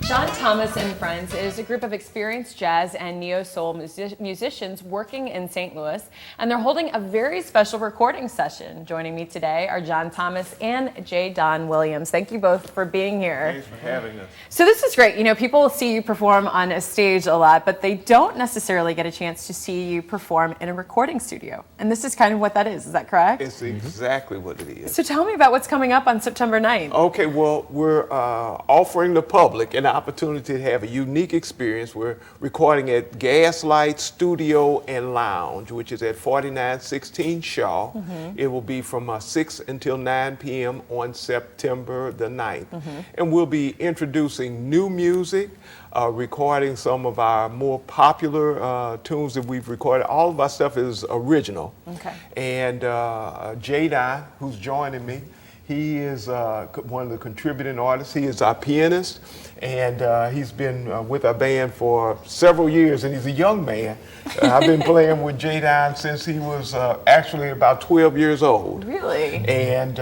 Jon Thomas and Friends is a group of experienced jazz and neo-soul musicians working in St. Louis, and they're holding a very special recording session. Joining me today are Jon Thomas and Jaydon Williams. Thank you both for being here. Thanks for having us. So this is great. You know, people see you perform on a stage a lot, but they don't necessarily get a chance to see you perform in a recording studio. And this is kind of what that is that correct? It's exactly what it is. So tell me about what's coming up on September 9th. Okay, well, we're offering the public an opportunity to have a unique experience. We're recording at Gaslight Studio and Lounge, which is at 4916 Shaw. It will be from 6 until 9 p.m. on September the 9th. And we'll be introducing new music, recording some of our more popular tunes that we've recorded. All of our stuff is original. Okay. And Jaydon, who's joining me, he is one of the contributing artists. He is our pianist, and he's been with our band for several years, and he's a young man. I've been playing with Jaydon since he was actually about 12 years old. Really? And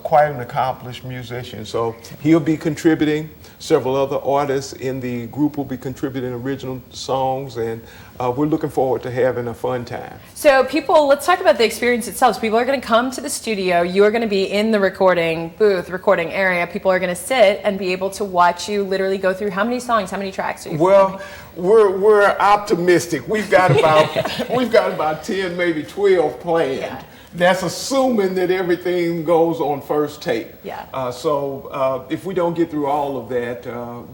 quite an accomplished musician. So he'll be contributing. Several other artists in the group will be contributing original songs, and we're looking forward to having a fun time. So let's talk about the experience itself. So people are going to come to the studio. You are going to be in the recording booth, recording area. People are going to sit and be able to watch you literally go through how many songs, how many tracks are you performing? We're optimistic. We've got about 10, maybe 12 planned. Yeah. That's assuming that everything goes on first take. Yeah. So if we don't get through all of that,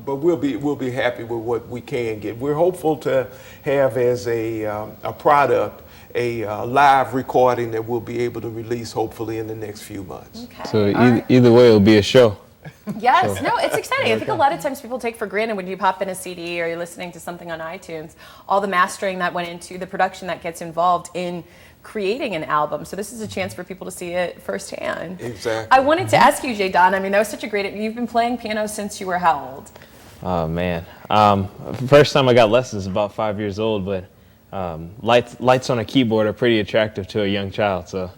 but we'll be happy with what we can get. We're hopeful to have as a product a live recording that we'll be able to release hopefully in the next few months. Okay. So either way, it'll be a show. Yes, no, it's exciting. I think a lot of times people take for granted when you pop in a CD or you're listening to something on iTunes, all the mastering that went into the production that gets involved in creating an album. So this is a chance for people to see it firsthand. Exactly. I wanted to ask you, Jaydon, I mean, that was such a great, you've been playing piano since you were how old? Oh man, first time I got lessons about 5 years old, but lights on a keyboard are pretty attractive to a young child, so.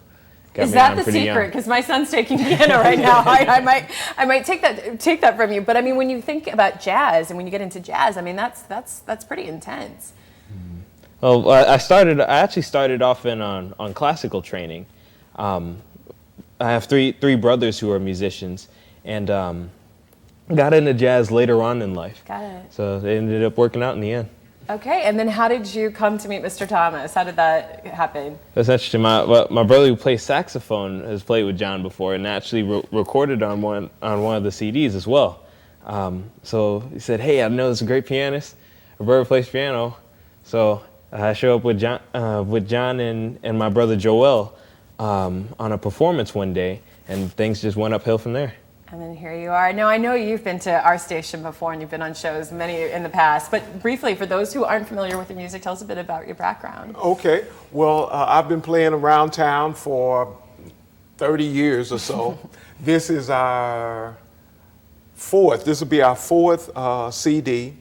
Is that the secret? Because my son's taking piano right now. I might take that from you. But I mean, when you think about jazz and when you get into jazz, I mean, that's pretty intense. Well, I actually started off on classical training. I have three brothers who are musicians, and got into jazz later on in life. Got it. So they ended up working out in the end. Okay, and then how did you come to meet Mr. Thomas? How did that happen? That's interesting. My brother who plays saxophone has played with Jon before, and actually recorded on one of the CDs as well. So he said, "Hey, I know this great pianist. Roberta plays piano." So I show up with Jon and my brother Joel on a performance one day, and things just went uphill from there. And then here you are. Now, I know you've been to our station before and you've been on shows, many in the past, but briefly, for those who aren't familiar with your music, tell us a bit about your background. Okay. Well, I've been playing around town for 30 years or so. This will be our fourth CD.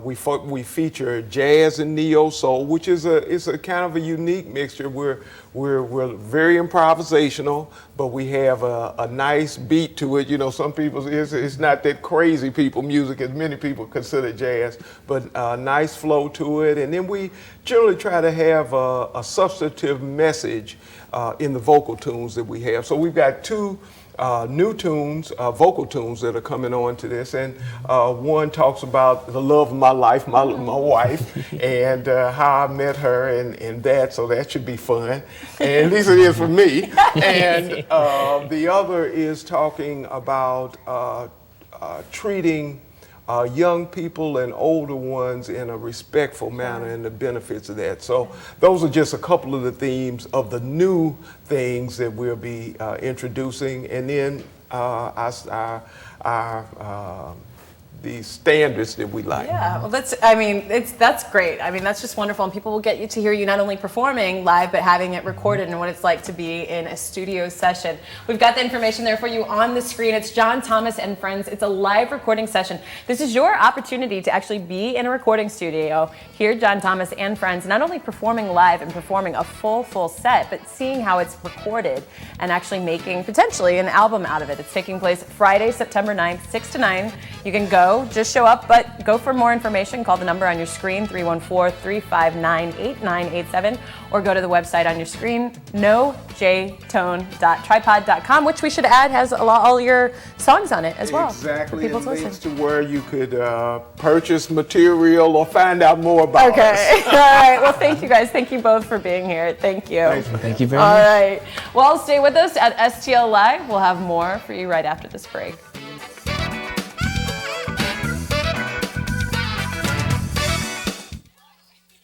We feature jazz and neo soul, which is a kind of a unique mixture. We're very improvisational, but we have a nice beat to it. You know, some people it's not that crazy people music as many people consider jazz, but a nice flow to it. And then we generally try to have a substantive message in the vocal tunes that we have. So we've got two new tunes, vocal tunes that are coming on to this, and one talks about the love of my life, my wife, and how I met her, and that, so that should be fun, and at least it is for me. And the other is talking about treating young people and older ones in a respectful manner and the benefits of that. So those are just a couple of the themes of the new things that we'll be introducing, and then the standards that we like. Yeah, well, that's great. I mean, that's just wonderful, and people will get to hear you not only performing live, but having it recorded and what it's like to be in a studio session. We've got the information there for you on the screen. It's Jon Thomas and Friends. It's a live recording session. This is your opportunity to actually be in a recording studio, hear Jon Thomas and Friends, not only performing live and performing a full set, but seeing how it's recorded and actually making potentially an album out of it. It's taking place Friday, September 9th, 6 to 9. You can go show. Just show up, but go for more information. Call the number on your screen, 314-359-8987, or go to the website on your screen, nojtone.tripod.com, which we should add has all your songs on it as well. Exactly, for people to links listen. to where you could purchase material or find out more about us. Okay, all right. Well, thank you guys. Thank you both for being here. Thank you. Thank you very All much. right. Well, stay with us at STL Live. We'll have more for you right after this break.